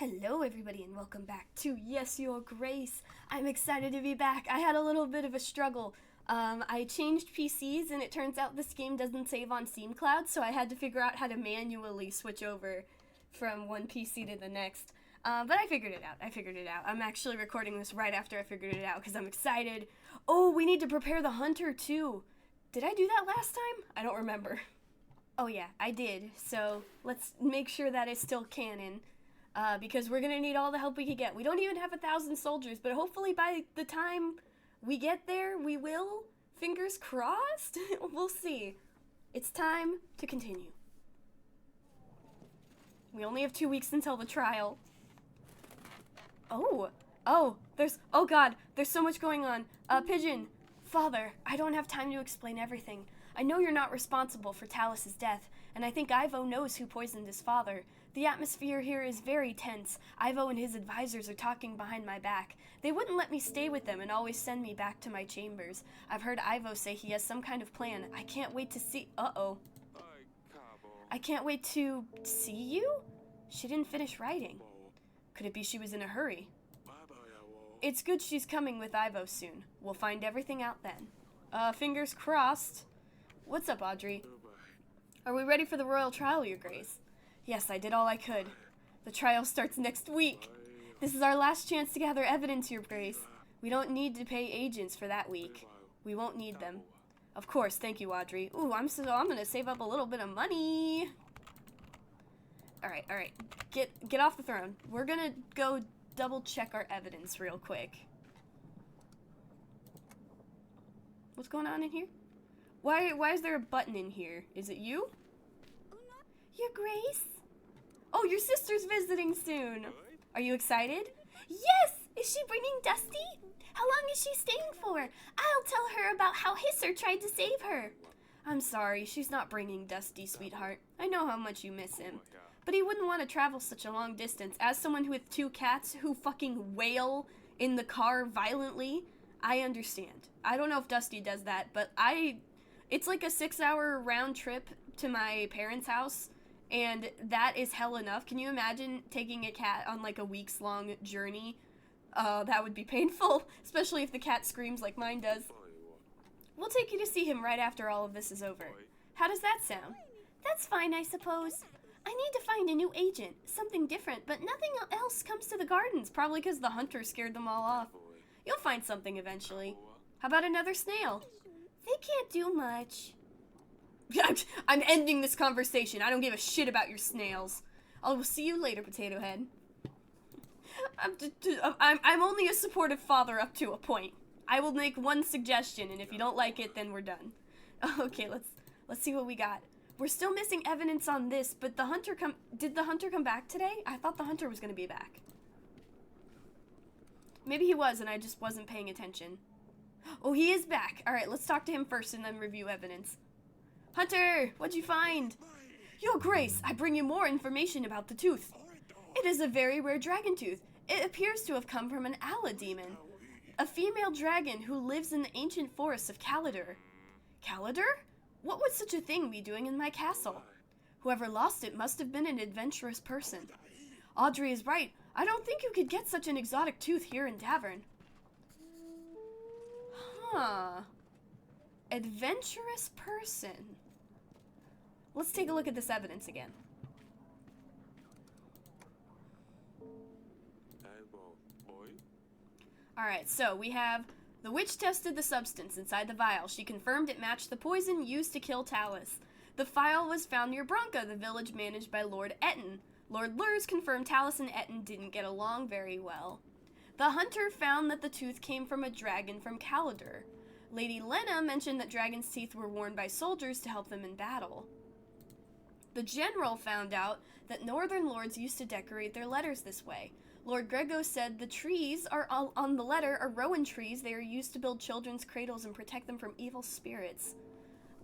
Hello everybody and welcome back to Yes Your Grace. I'm excited to be back. I had a little bit of a struggle. I changed PCs and it turns out this game doesn't save on Steam Cloud, so I had to figure out how to manually switch over from one PC to the next. But I figured it out. I'm actually recording this right after I figured it out because I'm excited. Oh, we need to prepare the hunter too. Did I do that last time? I don't remember. Oh yeah, I did. So let's make sure that is still canon. Because we're gonna need all the help we can get. We don't even have 1,000 soldiers, but hopefully by the time we get there, we will. Fingers crossed? We'll see. It's time to continue. We only have 2 weeks until the trial. Oh, God, there's so much going on. Pigeon, Father, I don't have time to explain everything. I know you're not responsible for Talus's death, and I think Ivo knows who poisoned his father. The atmosphere here is very tense. Ivo and his advisors are talking behind my back. They wouldn't let me stay with them and always send me back to my chambers. I've heard Ivo say he has some kind of plan. I can't wait to see— I can't wait to see you? She didn't finish writing. Could it be she was in a hurry? It's good she's coming with Ivo soon. We'll find everything out then. Fingers crossed. What's up, Audrey? Are we ready for the royal trial, Your Grace? Yes, I did all I could. The trial starts next week. This is our last chance to gather evidence, Your Grace. We don't need to pay agents for that week. We won't need them. Of course, thank you, Audrey. Ooh, I'm gonna save up a little bit of money. Alright. Get off the throne. We're gonna go double check our evidence real quick. What's going on in here? Why is there a button in here? Is it you? Your Grace? Oh, your sister's visiting soon. Are you excited? Yes! Is she bringing Dusty? How long is she staying for? I'll tell her about how Hisser tried to save her. I'm sorry, she's not bringing Dusty, sweetheart. I know how much you miss him. But he wouldn't want to travel such a long distance. As someone with 2 cats who fucking wail in the car violently, I understand. I don't know if Dusty does that, but it's like a 6-hour round trip to my parents' house. And that is hell enough. Can you imagine taking a cat on like a weeks-long journey? That would be painful, especially if the cat screams like mine does. We'll take you to see him right after all of this is over. How does that sound? That's fine, I suppose. I need to find a new agent, something different, but nothing else comes to the gardens, probably because the hunter scared them all off. You'll find something eventually. How about another snail? They can't do much. I'm ending this conversation. I don't give a shit about your snails. I will see you later, Potato Head. I'm only a supportive father up to a point. I will make one suggestion, and if you don't like it, then we're done. Okay, let's see what we got. We're still missing evidence on this, but did the hunter come back today? I thought the hunter was gonna be back. Maybe he was, and I just wasn't paying attention. Oh, he is back. All right, let's talk to him first and then review evidence. Hunter, what'd you find? Your Grace, I bring you more information about the tooth. It is a very rare dragon tooth. It appears to have come from an Ala demon, a female dragon who lives in the ancient forests of Calidar. Calidar? What would such a thing be doing in my castle? Whoever lost it must have been an adventurous person. Audrey is right. I don't think you could get such an exotic tooth here in Davern. Huh. Adventurous person. Let's take a look at this evidence again. Alright, so we have the witch tested the substance inside the vial. She confirmed it matched the poison used to kill Talus. The vial was found near Branca, the village managed by Lord Etten. Lord Lurs confirmed Talus and Etten didn't get along very well. The hunter found that the tooth came from a dragon from Calidar. Lady Lena mentioned that dragon's teeth were worn by soldiers to help them in battle. The general found out that northern lords used to decorate their letters this way. Lord Grego said the trees on the letter are rowan trees. They are used to build children's cradles and protect them from evil spirits.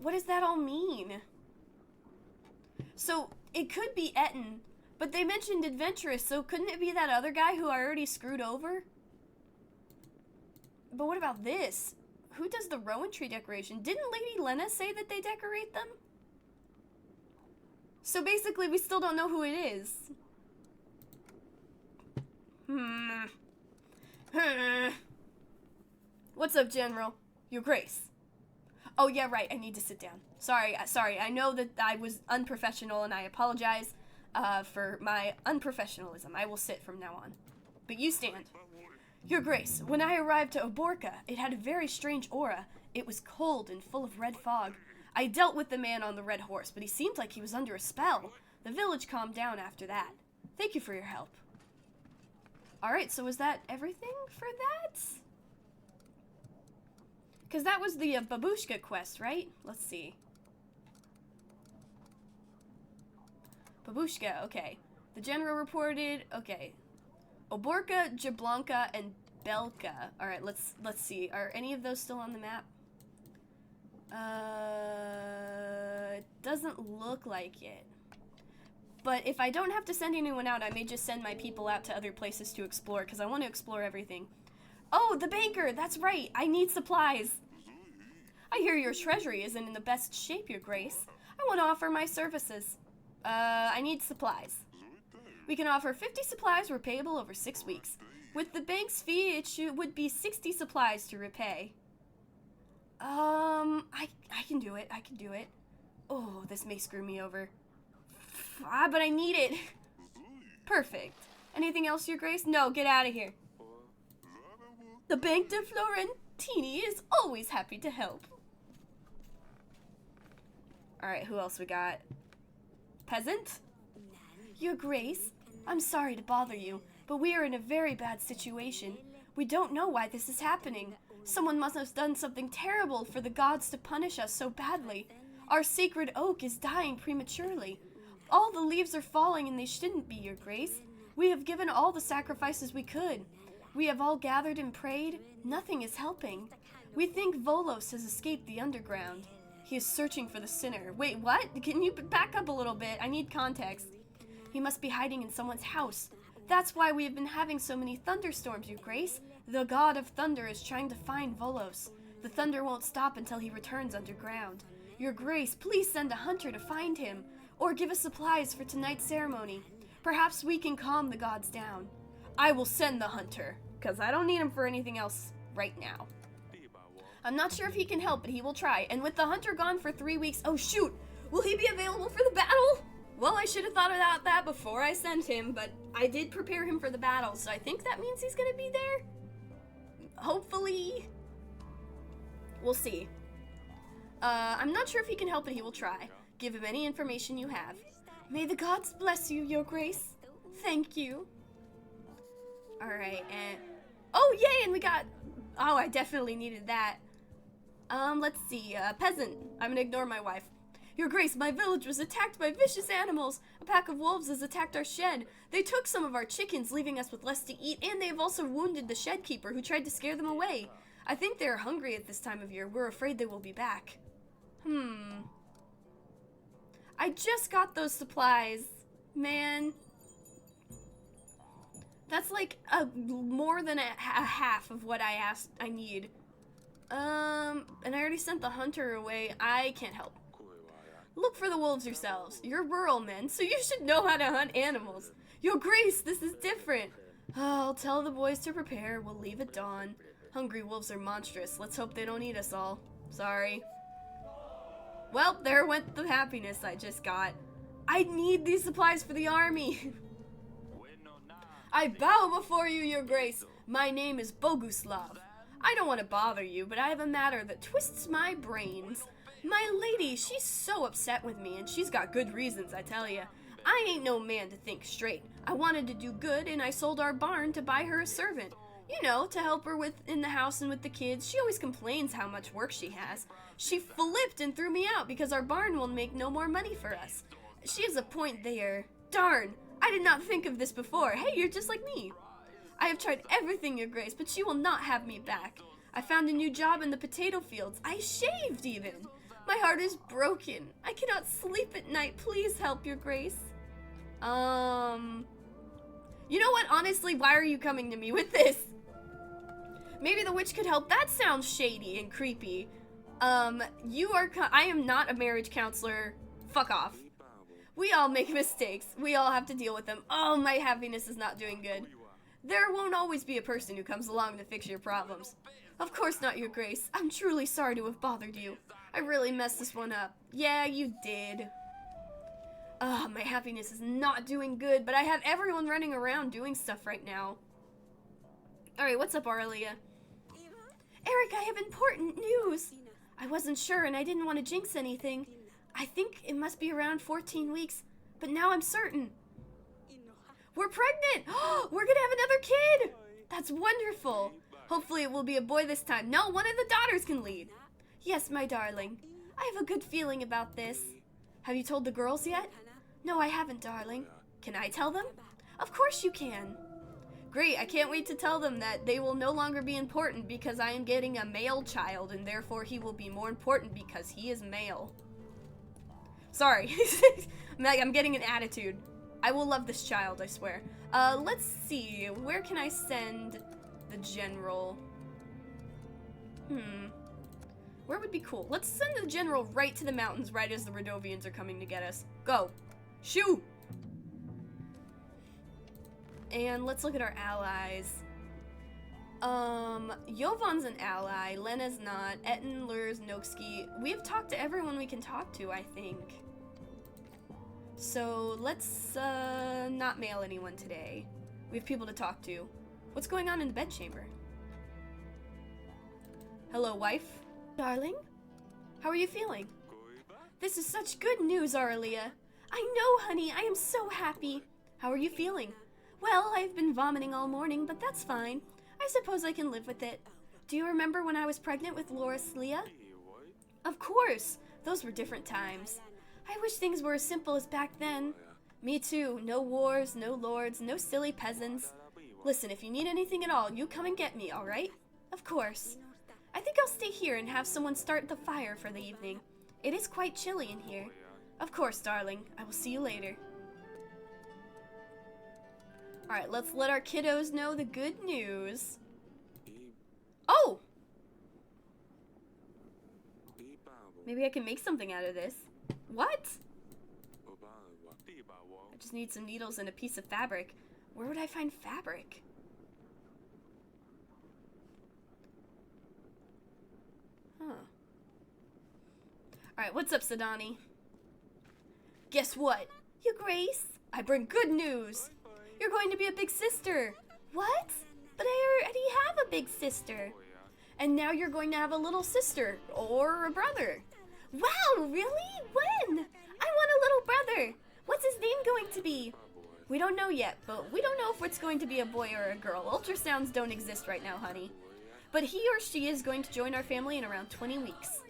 What does that all mean? So, it could be Etten, but they mentioned adventurous, so couldn't it be that other guy who I already screwed over? But what about this? Who does the rowan tree decoration? Didn't Lady Lena say that they decorate them? So basically, we still don't know who it is. What's up, General? Your Grace. Oh, yeah, right. I need to sit down. Sorry. I know that I was unprofessional, and I apologize for my unprofessionalism. I will sit from now on. But you stand. Your Grace, when I arrived to Oborka, it had a very strange aura. It was cold and full of red fog. I dealt with the man on the red horse, but he seemed like he was under a spell. The village calmed down after that. Thank you for your help. Alright, so was that everything for that? Because that was the Babushka quest, right? Let's see. Babushka, okay. The general reported, okay. Oborka, Jablonka, and Belka. Alright, let's see. Are any of those still on the map? It doesn't look like it. But if I don't have to send anyone out, I may just send my people out to other places to explore, because I want to explore everything. Oh, the banker! That's right! I need supplies! I hear your treasury isn't in the best shape, Your Grace. I want to offer my services. I need supplies. We can offer 50 supplies repayable over 6 weeks. With the bank's fee, it would be 60 supplies to repay. I can do it. I can do it. Oh, this may screw me over. But I need it. Perfect. Anything else, Your Grace? No, get out of here. The Bank de Florentini is always happy to help. Alright, who else we got? Peasant? Your Grace, I'm sorry to bother you, but we are in a very bad situation. We don't know why this is happening. Someone must have done something terrible for the gods to punish us so badly. Our sacred oak is dying prematurely. All the leaves are falling and they shouldn't be, Your Grace. We have given all the sacrifices we could. We have all gathered and prayed. Nothing is helping. We think Volos has escaped the underground. He is searching for the sinner. Wait, what? Can you back up a little bit? I need context. He must be hiding in someone's house. That's why we have been having so many thunderstorms, Your Grace. The god of thunder is trying to find Volos. The thunder won't stop until he returns underground. Your Grace, please send a hunter to find him, or give us supplies for tonight's ceremony. Perhaps we can calm the gods down. I will send the hunter, because I don't need him for anything else right now. I'm not sure if he can help, but he will try. And with the hunter gone for 3 weeks, oh shoot, will he be available for the battle? Well, I should have thought about that before I sent him, but I did prepare him for the battle, so I think that means he's gonna be there. Hopefully. We'll see. I'm not sure if he can help, but he will try. Give him any information you have. May the gods bless you, Your Grace. Thank you. Alright, and... oh, yay, and we got... oh, I definitely needed that. Let's see, peasant. I'm gonna ignore my wife. Your Grace, my village was attacked by vicious animals. A pack of wolves has attacked our shed. They took some of our chickens, leaving us with less to eat, and they have also wounded the shed keeper who tried to scare them away. I think they are hungry at this time of year. We're afraid they will be back. I just got those supplies. Man. That's like more than a half of what I asked I need. And I already sent the hunter away. I can't help. Look for the wolves yourselves. You're rural men, so you should know how to hunt animals. Your Grace, this is different. I'll tell the boys to prepare. We'll leave at dawn. Hungry wolves are monstrous. Let's hope they don't eat us all. Sorry. Well, there went the happiness I just got. I need these supplies for the army. I bow before you, Your Grace. My name is Boguslav. I don't want to bother you, but I have a matter that twists my brains. My lady, she's so upset with me, and she's got good reasons, I tell ya. I ain't no man to think straight. I wanted to do good, and I sold our barn to buy her a servant. You know, to help her with in the house and with the kids. She always complains how much work she has. She flipped and threw me out because our barn will make no more money for us. She has a point there. Darn, I did not think of this before. Hey, you're just like me. I have tried everything, Your Grace, but she will not have me back. I found a new job in the potato fields. I shaved even. My heart is broken. I cannot sleep at night. Please help, Your Grace. You know what? Honestly, why are you coming to me with this? Maybe the witch could help. That sounds shady and creepy. I am not a marriage counselor. Fuck off. We all make mistakes. We all have to deal with them. Oh, my happiness is not doing good. There won't always be a person who comes along to fix your problems. Of course not, Your Grace. I'm truly sorry to have bothered you. I really messed this one up. Yeah, you did. My happiness is not doing good, but I have everyone running around doing stuff right now. Alright, what's up, Aurelia? Eric, I have important news. I wasn't sure and I didn't want to jinx anything. I think it must be around 14 weeks, but now I'm certain. We're pregnant! We're gonna have another kid! That's wonderful. Hopefully it will be a boy this time. No, one of the daughters can lead. Yes, my darling. I have a good feeling about this. Have you told the girls yet? No, I haven't, darling. Can I tell them? Of course you can. Great, I can't wait to tell them that they will no longer be important because I am getting a male child and therefore he will be more important because he is male. Sorry. I'm getting an attitude. I will love this child, I swear. Let's see. Where can I send the general? Where would be cool? Let's send the general right to the mountains right as the Rodovians are coming to get us. Go. Shoo! And let's look at our allies. Yovan's an ally. Lena's not. Etten, Lurs, Noksky. We've talked to everyone we can talk to, I think. So let's not mail anyone today. We have people to talk to. What's going on in the bedchamber? Hello, wife. Darling? How are you feeling? This is such good news, Aurelia. I know, honey. I am so happy. How are you feeling? Well, I've been vomiting all morning, but that's fine. I suppose I can live with it. Do you remember when I was pregnant with Loris Leah? Of course. Those were different times. I wish things were as simple as back then. Me too. No wars, no lords, no silly peasants. Listen, if you need anything at all, you come and get me, alright? Of course. I think I'll stay here and have someone start the fire for the evening. It is quite chilly in here. Of course, darling. I will see you later. Alright, let's let our kiddos know the good news. Oh! Maybe I can make something out of this. What? I just need some needles and a piece of fabric. Where would I find fabric? Huh. Alright, what's up, Sadani? Guess what? Your Grace, I bring good news. You're going to be a big sister. What? But I already have a big sister. And now you're going to have a little sister or a brother. Wow, really? When? I want a little brother. What's his name going to be? We don't know yet, but we don't know if it's going to be a boy or a girl. Ultrasounds don't exist right now, honey. But he or she is going to join our family in around 20 weeks.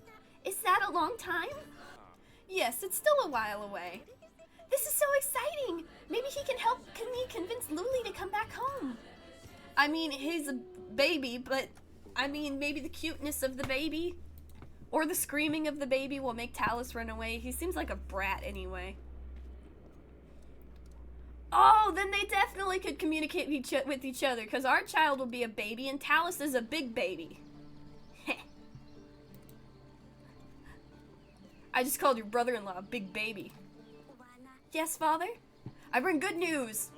Is that a long time? Yes, it's still a while away. This is so exciting. Maybe he can help me convince Luli to come back home. I mean, he's a baby, but I mean, maybe the cuteness of the baby or the screaming of the baby will make Talus run away. He seems like a brat anyway. Oh, then they definitely could communicate with each other because our child will be a baby and Talus is a big baby. I just called your brother-in-law a big baby. Yes, Father? I bring good news.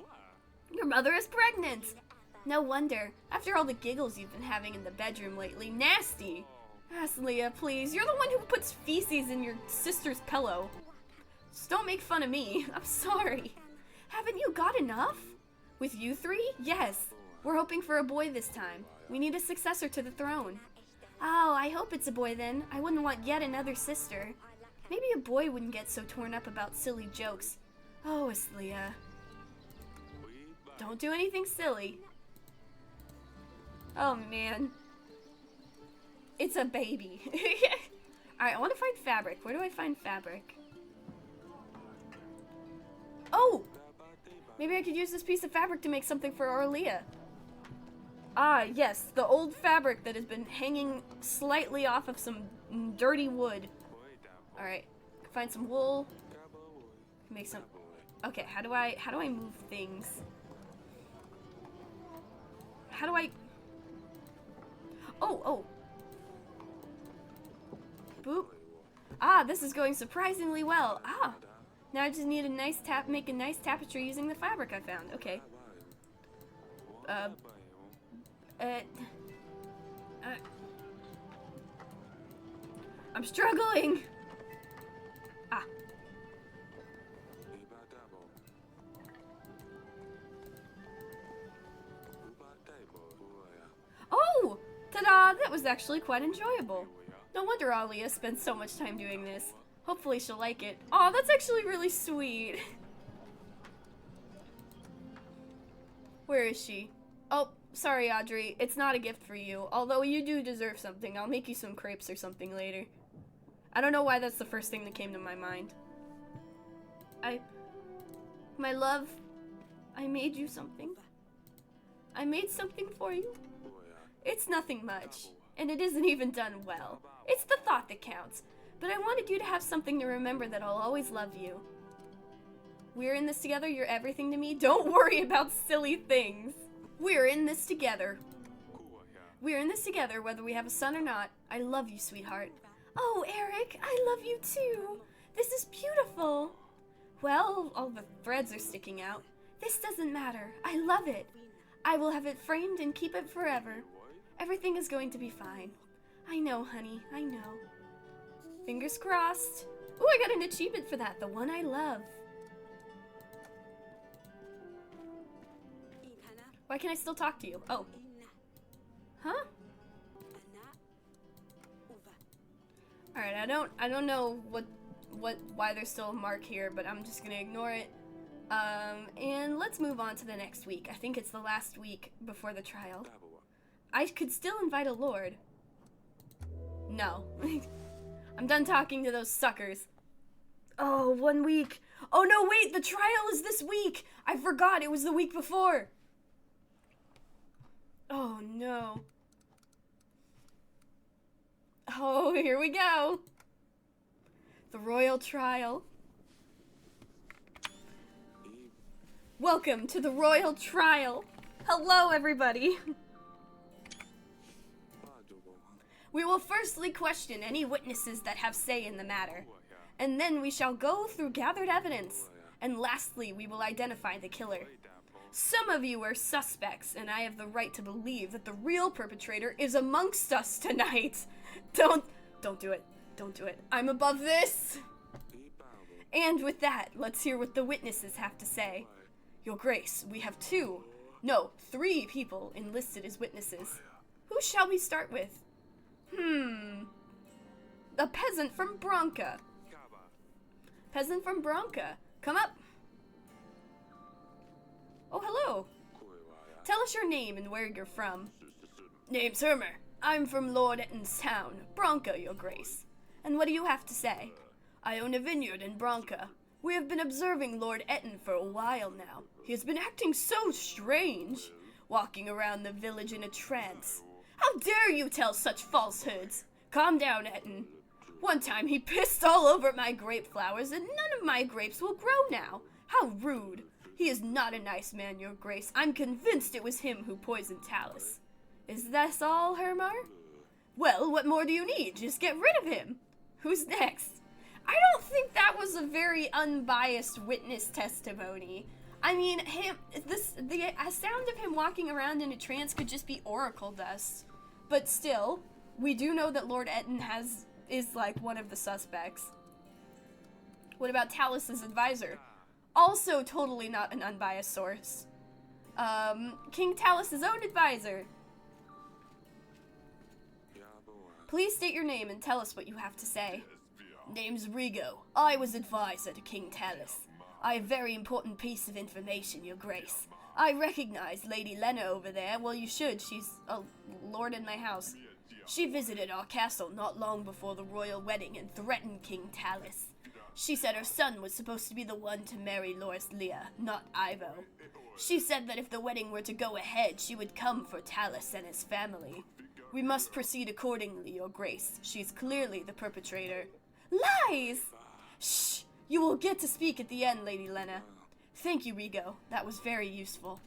Your mother is pregnant. No wonder. After all the giggles you've been having in the bedroom lately. Nasty. Leah, please. You're the one who puts feces in your sister's pillow. Just don't make fun of me. I'm sorry. Haven't you got enough? With you three? Yes. We're hoping for a boy this time. We need a successor to the throne. Oh, I hope it's a boy then. I wouldn't want yet another sister. Maybe a boy wouldn't get so torn up about silly jokes. Oh, Asleah. Don't do anything silly. Oh, man. It's a baby. Alright, I want to find fabric. Where do I find fabric? Oh! Maybe I could use this piece of fabric to make something for Aurelia. Ah, yes. The old fabric that has been hanging slightly off of some dirty wood. Alright. Find some wool. Make some... Okay, how do I move things? How do I... Oh. Boop. Ah, this is going surprisingly well. Ah. Now I just need a nice make a nice tapestry using the fabric I found. Okay. Uh, uh, I'm struggling! Ah. Oh! Ta-da! That was actually quite enjoyable. No wonder Alia spends so much time doing this. Hopefully she'll like it. Aw, that's actually really sweet. Where is she? Oh, sorry, Audrey. It's not a gift for you. Although you do deserve something. I'll make you some crepes or something later. I don't know why that's the first thing that came to my mind. My love, I made you something. I made something for you. It's nothing much, and it isn't even done well. It's the thought that counts. But I wanted you to have something to remember that I'll always love you. We're in this together, you're everything to me. Don't worry about silly things. We're in this together. We're in this together, whether we have a son or not. I love you, sweetheart. Oh, Eric, I love you too. This is beautiful. Well, all the threads are sticking out. This doesn't matter. I love it. I will have it framed and keep it forever. Everything is going to be fine. I know, honey. I know. Fingers crossed. Ooh, I got an achievement for that. The one I love. Why can I still talk to you? Oh. Huh? Alright, I don't know why there's still a mark here, but I'm just gonna ignore it. And let's move on to the next week. I think it's the last week before the trial. I could still invite a lord. No. I'm done talking to those suckers. Oh, 1 week. Oh no, wait, the trial is this week. I forgot it was the week before. Oh no. Oh, here we go. The royal trial. Welcome to the royal trial. Hello, everybody. We will firstly question any witnesses that have say in the matter, and then we shall go through gathered evidence, and lastly, we will identify the killer. Some of you are suspects, and I have the right to believe that the real perpetrator is amongst us tonight. Don't do it. Don't do it. I'm above this. And with that, let's hear what the witnesses have to say. Your Grace, we have 3 people enlisted as witnesses. Who shall we start with? A peasant from Branca. Peasant from Branca. Come up. Oh, hello. Tell us your name and where you're from. Name's Hermer. I'm from Lord Etton's town, Branca, Your Grace. And what do you have to say? I own a vineyard in Branca. We have been observing Lord Etton for a while now. He has been acting so strange, walking around the village in a trance. How dare you tell such falsehoods? Calm down, Etton. One time he pissed all over my grape flowers and none of my grapes will grow now. How rude. He is not a nice man, Your Grace. I'm convinced it was him who poisoned Talus. Is this all, Hermar? Well, what more do you need? Just get rid of him. Who's next? I don't think that was a very unbiased witness testimony. I mean, the sound of him walking around in a trance could just be oracle dust. But still, we do know that Lord Etton is like one of the suspects. What about Talus's advisor? Also totally not an unbiased source. King Talus's own advisor. Please state your name and tell us what you have to say. Name's Rigo. I was advisor to King Talus. I have a very important piece of information, Your Grace. I recognize Lady Lena over there. Well, you should. She's a lord in my house. She visited our castle not long before the royal wedding and threatened King Talus. She said her son was supposed to be the one to marry Loris Leah, not Ivo. She said that if the wedding were to go ahead, she would come for Talus and his family. We must proceed accordingly, Your Grace. She is clearly the perpetrator. Lies! Shh! You will get to speak at the end, Lady Lena. Thank you, Rigo. That was very useful.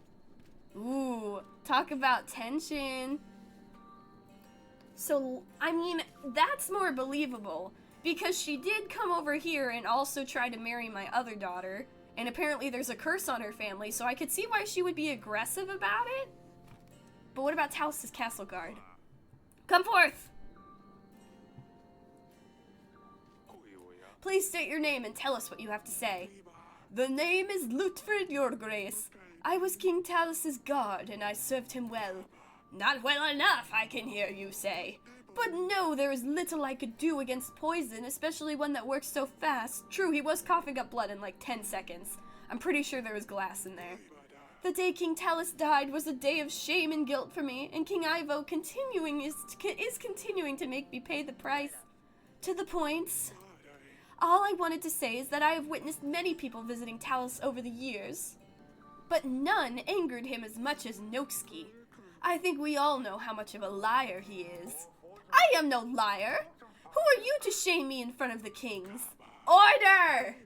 Ooh, talk about tension. So, I mean, that's more believable. Because she did come over here and also try to marry my other daughter. And apparently there's a curse on her family, so I could see why she would be aggressive about it. But what about Talus's castle guard? Come forth! Please state your name and tell us what you have to say. The name is Lutfrid, your grace. I was King Talus's guard, and I served him well. Not well enough, I can hear you say. But no, there is little I could do against poison, especially one that works so fast. True, he was coughing up blood in like 10 seconds. I'm pretty sure there was glass in there. The day King Talus died was a day of shame and guilt for me, and King Ivo is continuing to make me pay the price. To the point, all I wanted to say is that I have witnessed many people visiting Talus over the years, but none angered him as much as Noksky. I think we all know how much of a liar he is. I am no liar! Who are you to shame me in front of the kings? Order!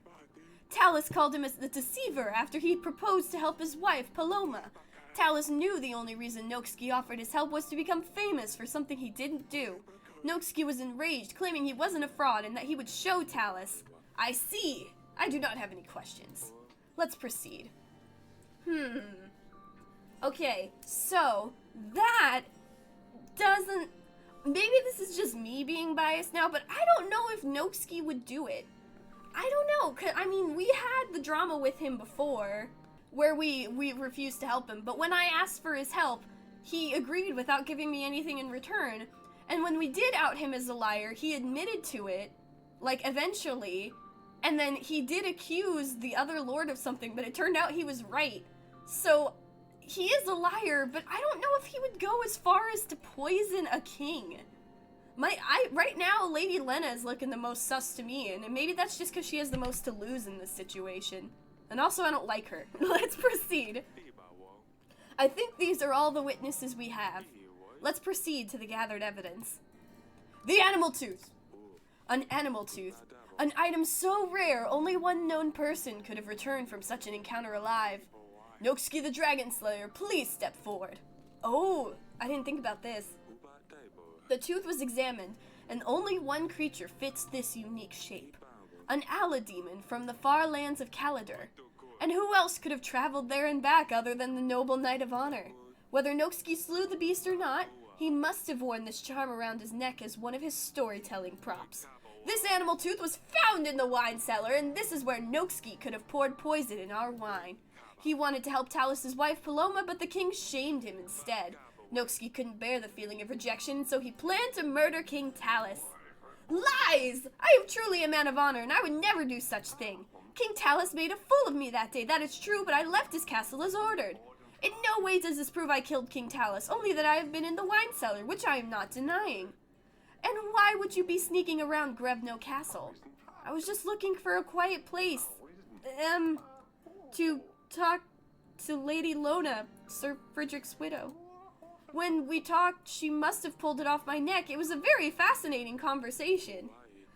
Talus called him as the deceiver after he proposed to help his wife, Paloma. Talus knew the only reason Noksky offered his help was to become famous for something he didn't do. Noksky was enraged, claiming he wasn't a fraud and that he would show Talus. I see. I do not have any questions. Let's proceed. Okay, so that doesn't... Maybe this is just me being biased now, but I don't know if Noksky would do it. I don't know, 'cause, I mean, we had the drama with him before, where we refused to help him, but when I asked for his help, he agreed without giving me anything in return, and when we did out him as a liar, he admitted to it, like, eventually, and then he did accuse the other lord of something, but it turned out he was right. So, he is a liar, but I don't know if he would go as far as to poison a king. Right now, Lady Lena is looking the most sus to me, and maybe that's just because she has the most to lose in this situation. And also, I don't like her. Let's proceed. I think these are all the witnesses we have. Let's proceed to the gathered evidence. The animal tooth. An animal tooth. An item so rare, only one known person could have returned from such an encounter alive. Noksky the Dragon Slayer, please step forward. Oh, I didn't think about this. The tooth was examined, and only one creature fits this unique shape. An Alademon from the far lands of Calidor. And who else could have traveled there and back other than the noble Knight of Honor? Whether Noksky slew the beast or not, he must have worn this charm around his neck as one of his storytelling props. This animal tooth was found in the wine cellar, and this is where Noksky could have poured poison in our wine. He wanted to help Talus's wife Paloma, but the king shamed him instead. Noksky couldn't bear the feeling of rejection, so he planned to murder King Talus. Lies! I am truly a man of honor, and I would never do such thing. King Talus made a fool of me that day, that is true, but I left his castle as ordered. In no way does this prove I killed King Talus, only that I have been in the wine cellar, which I am not denying. And why would you be sneaking around Grevno Castle? I was just looking for a quiet place, to talk to Lady Lona, Sir Frederick's widow. When we talked, she must have pulled it off my neck. It was a very fascinating conversation.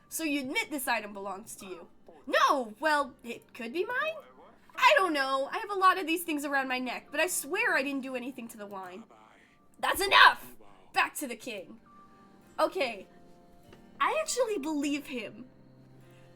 So you admit this item belongs to you? No! Well, it could be mine? I don't know. I have a lot of these things around my neck, but I swear I didn't do anything to the wine. That's enough! Back to the king. Okay, I actually believe him.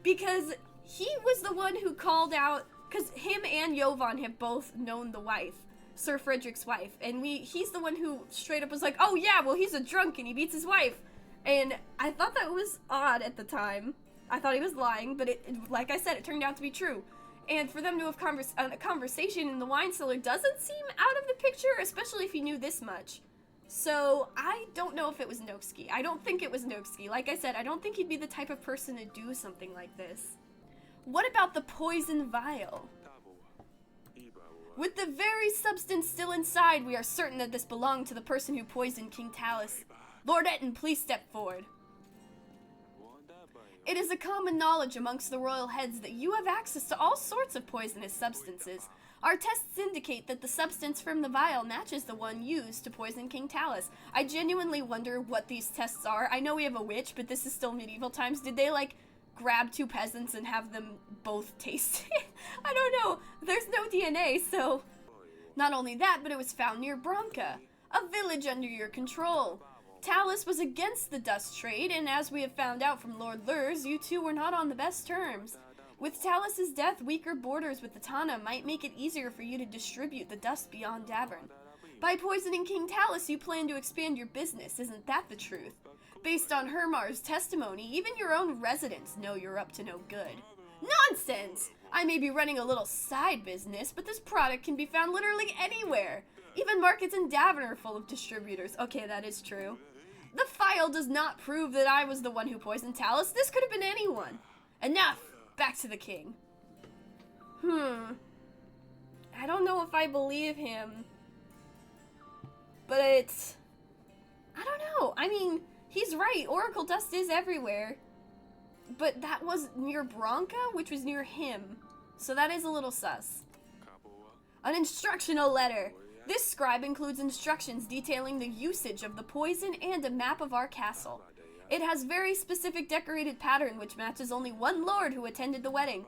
Because he was the one who called out, because him and Jovan have both known the wife. Sir Frederick's wife, and he's the one who straight up was like, oh yeah, well he's a drunk and he beats his wife. And I thought that was odd at the time. I thought he was lying, but like I said, it turned out to be true. And for them to have a conversation in the wine cellar doesn't seem out of the picture, especially if he knew this much. So I don't know if it was Noksky. I don't think it was Noksky. Like I said, I don't think he'd be the type of person to do something like this. What about the poison vial? With the very substance still inside, we are certain that this belonged to the person who poisoned King Talus. Lord Etten, please step forward. It is a common knowledge amongst the royal heads that you have access to all sorts of poisonous substances. Our tests indicate that the substance from the vial matches the one used to poison King Talus. I genuinely wonder what these tests are. I know we have a witch, but this is still medieval times. Did they, like, grab two peasants and have them both taste it? I don't know. There's no DNA, so... Not only that, but it was found near Branca, a village under your control. Talus was against the dust trade, and as we have found out from Lord Lurs, you two were not on the best terms. With Talus's death, weaker borders with the Tana might make it easier for you to distribute the dust beyond Davern. By poisoning King Talus, you plan to expand your business, isn't that the truth? Based on Hermar's testimony, even your own residents know you're up to no good. Nonsense! I may be running a little side business, but this product can be found literally anywhere. Even markets in Davin are full of distributors. Okay, that is true. The file does not prove that I was the one who poisoned Talus. This could have been anyone. Enough! Back to the king. I don't know if I believe him. But I don't know. I mean, he's right. Oracle dust is everywhere. But that was near Bronca, which was near him. So that is a little sus. An instructional letter. This scribe includes instructions detailing the usage of the poison and a map of our castle. It has very specific decorated pattern which matches only one lord who attended the wedding.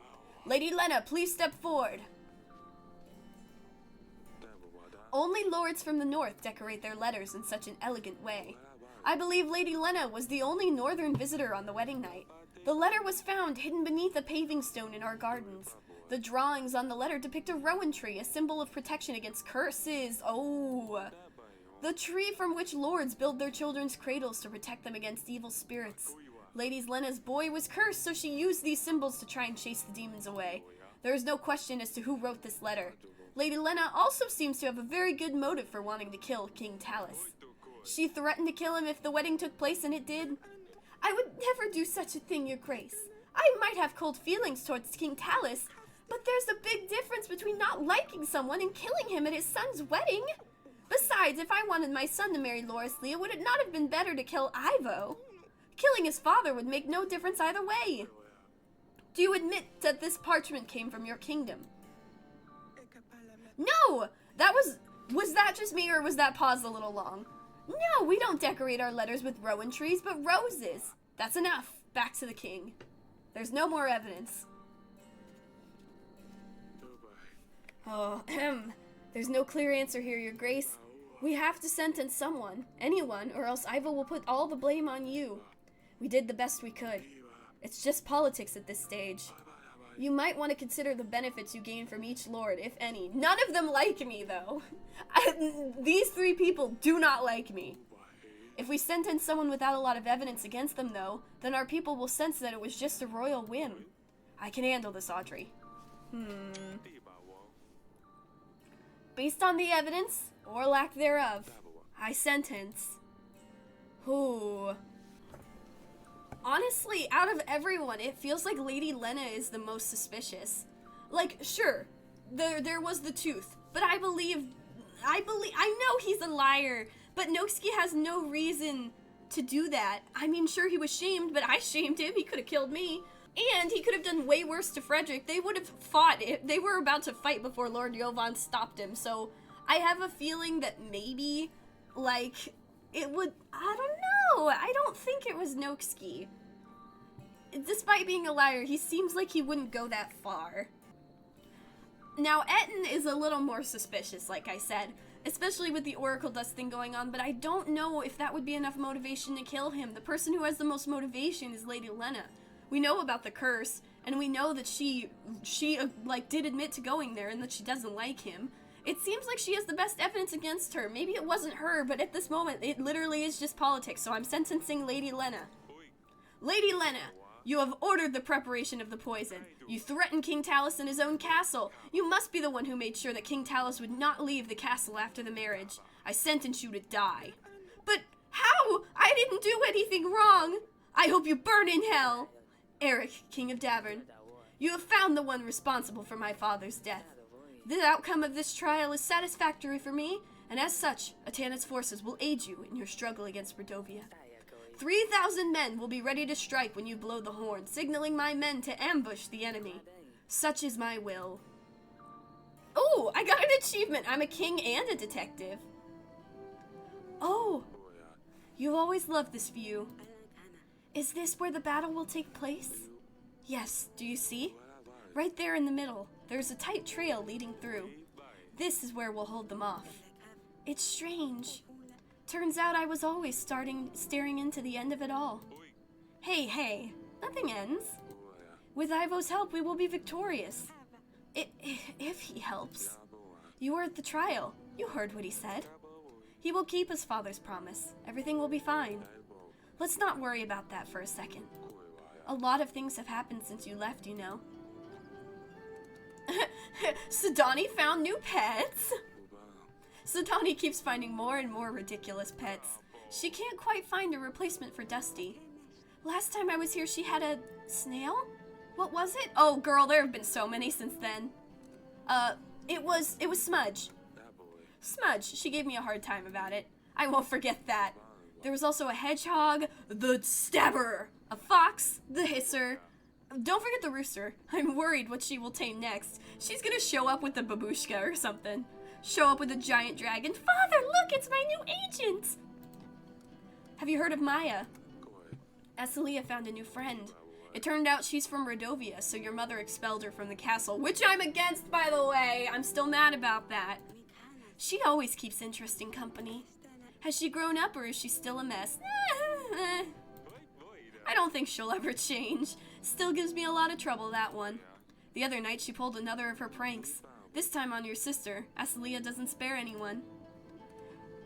Lady Lena, please step forward. Only lords from the north decorate their letters in such an elegant way. I believe Lady Lena was the only northern visitor on the wedding night. The letter was found hidden beneath a paving stone in our gardens. The drawings on the letter depict a rowan tree, a symbol of protection against curses. Oh! The tree from which lords build their children's cradles to protect them against evil spirits. Lady Lena's boy was cursed, so she used these symbols to try and chase the demons away. There is no question as to who wrote this letter. Lady Lena also seems to have a very good motive for wanting to kill King Talus. She threatened to kill him if the wedding took place, and it did. I would never do such a thing, Your Grace. I might have cold feelings towards King Talus, but there's a big difference between not liking someone and killing him at his son's wedding. Besides, if I wanted my son to marry Loris Leah, would it not have been better to kill Ivo? Killing his father would make no difference either way. Do you admit that this parchment came from your kingdom? No! Was that just me, or was that pause a little long? No, we don't decorate our letters with rowan trees, but roses. That's enough. Back to the king. There's no more evidence. Oh, there's no clear answer here, Your Grace. We have to sentence someone, anyone, or else Ivo will put all the blame on you. We did the best we could. It's just politics at this stage. You might want to consider the benefits you gain from each lord, if any. None of them like me, though. These three people do not like me. If we sentence someone without a lot of evidence against them, though, then our people will sense that it was just a royal whim. I can handle this, Audrey. Based on the evidence, or lack thereof, I sentence... Who? Honestly, out of everyone, it feels like Lady Lena is the most suspicious. Like, sure, there was the tooth, but I know he's a liar, but Noxki has no reason to do that. I mean, sure, he was shamed, but I shamed him. He could have killed me. And he could have done way worse to Frederick. They would have fought. They were about to fight before Lord Jovan stopped him. So I have a feeling that maybe, like, it would... I don't know. I don't think it was Noxki. Despite being a liar, he seems like he wouldn't go that far. Now, Etten is a little more suspicious, like I said. Especially with the Oracle Dust thing going on. But I don't know if that would be enough motivation to kill him. The person who has the most motivation is Lady Lena. We know about the curse, and we know that she did admit to going there and that she doesn't like him. It seems like she has the best evidence against her. Maybe it wasn't her, but at this moment, it literally is just politics, so I'm sentencing Lady Lena. Lady Lena, you have ordered the preparation of the poison. You threatened King Talus in his own castle. You must be the one who made sure that King Talus would not leave the castle after the marriage. I sentence you to die. But how? I didn't do anything wrong. I hope you burn in hell. Eric, King of Davern, you have found the one responsible for my father's death. The outcome of this trial is satisfactory for me, and as such, Atana's forces will aid you in your struggle against Bredovia. 3,000 men will be ready to strike when you blow the horn, signaling my men to ambush the enemy. Such is my will. Oh, I got an achievement. I'm a king and a detective. Oh, you've always loved this view. Is this where the battle will take place? Yes, do you see? Right there in the middle, there's a tight trail leading through. This is where we'll hold them off. It's strange. Turns out I was always staring into the end of it all. Hey, nothing ends. With Ivo's help, we will be victorious. If he helps. You were at the trial. You heard what he said. He will keep his father's promise. Everything will be fine. Let's not worry about that for a second. A lot of things have happened since you left, you know. Sidani found new pets. Sidani keeps finding more and more ridiculous pets. She can't quite find a replacement for Dusty. Last time I was here, she had a snail? What was it? Oh, girl, there have been so many since then. It was Smudge. Smudge, she gave me a hard time about it. I won't forget that. There was also a hedgehog, the stabber, a fox, the hisser. Don't forget the rooster. I'm worried what she will tame next. She's gonna show up with the babushka or something. Show up with a giant dragon. Father, look, it's my new agent! Have you heard of Maya? Asalia found a new friend. It turned out she's from Rodovia, so your mother expelled her from the castle, which I'm against, by the way. I'm still mad about that. She always keeps interesting company. Has she grown up, or is she still a mess? I don't think she'll ever change. Still gives me a lot of trouble, that one. The other night, she pulled another of her pranks. This time on your sister. Asalia doesn't spare anyone.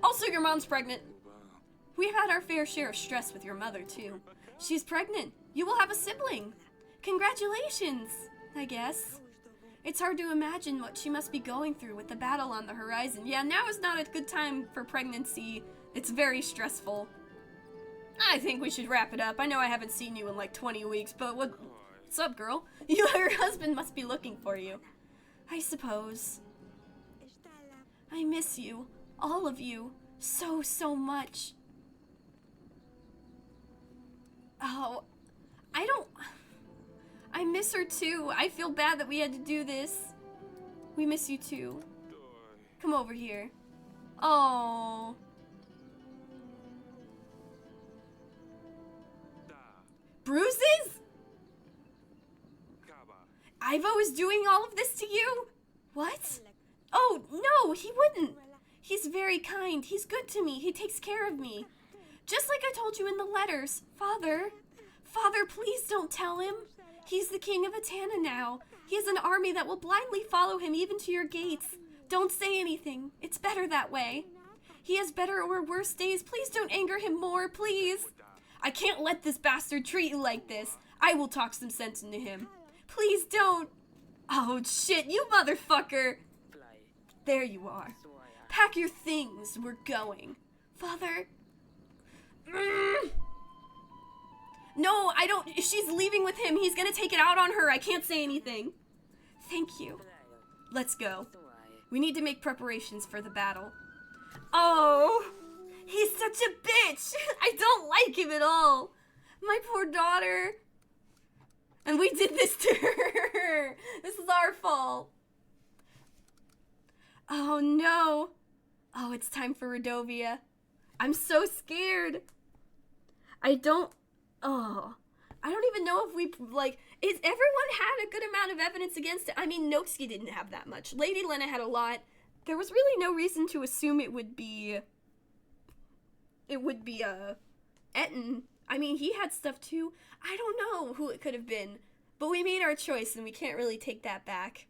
Also, your mom's pregnant. We've had our fair share of stress with your mother, too. She's pregnant. You will have a sibling. Congratulations, I guess. It's hard to imagine what she must be going through with the battle on the horizon. Yeah, now is not a good time for pregnancy. It's very stressful. I think we should wrap it up. I know I haven't seen you in like 20 weeks, but what's up, girl? Your husband must be looking for you. I suppose. I miss you. All of you. So much. Oh, I miss her too. I feel bad that we had to do this. We miss you too. Come over here. Oh. Bruises? Ivo is doing all of this to you? What? Oh, no, he wouldn't. He's very kind. He's good to me. He takes care of me. Just like I told you in the letters. Father, please don't tell him. He's the king of Atana now. He has an army that will blindly follow him even to your gates. Don't say anything. It's better that way. He has better or worse days. Please don't anger him more, please. I can't let this bastard treat you like this. I will talk some sense into him. Please don't. Oh, shit, you motherfucker. There you are. Pack your things. We're going. Father. No, I don't. She's leaving with him. He's gonna take it out on her. I can't say anything. Thank you. Let's go. We need to make preparations for the battle. Oh, he's such a bitch. I don't like him at all. My poor daughter. And we did this to her. This is our fault. Oh, no. Oh, it's time for Rodovia. I'm so scared. I don't even know if we, everyone had a good amount of evidence against it. I mean, Noxie didn't have that much. Lady Lena had a lot. There was really no reason to assume it would be, Etten. I mean, he had stuff too. I don't know who it could have been. But we made our choice and we can't really take that back.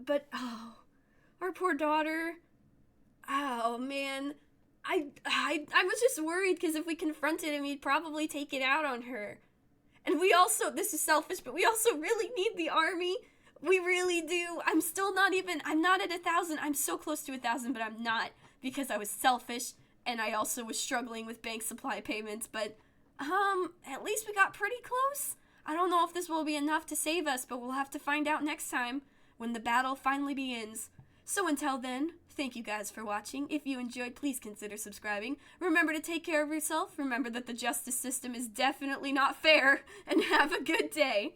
But, oh, our poor daughter. Oh, man. I was just worried because if we confronted him, he'd probably take it out on her. And we also, this is selfish, but we also really need the army. We really do. I'm not at 1,000. I'm so close to 1,000, but I'm not because I was selfish and I also was struggling with bank supply payments. But, at least we got pretty close. I don't know if this will be enough to save us, but we'll have to find out next time when the battle finally begins. So until then, thank you guys for watching. If you enjoyed, please consider subscribing. Remember to take care of yourself. Remember that the justice system is definitely not fair. And have a good day.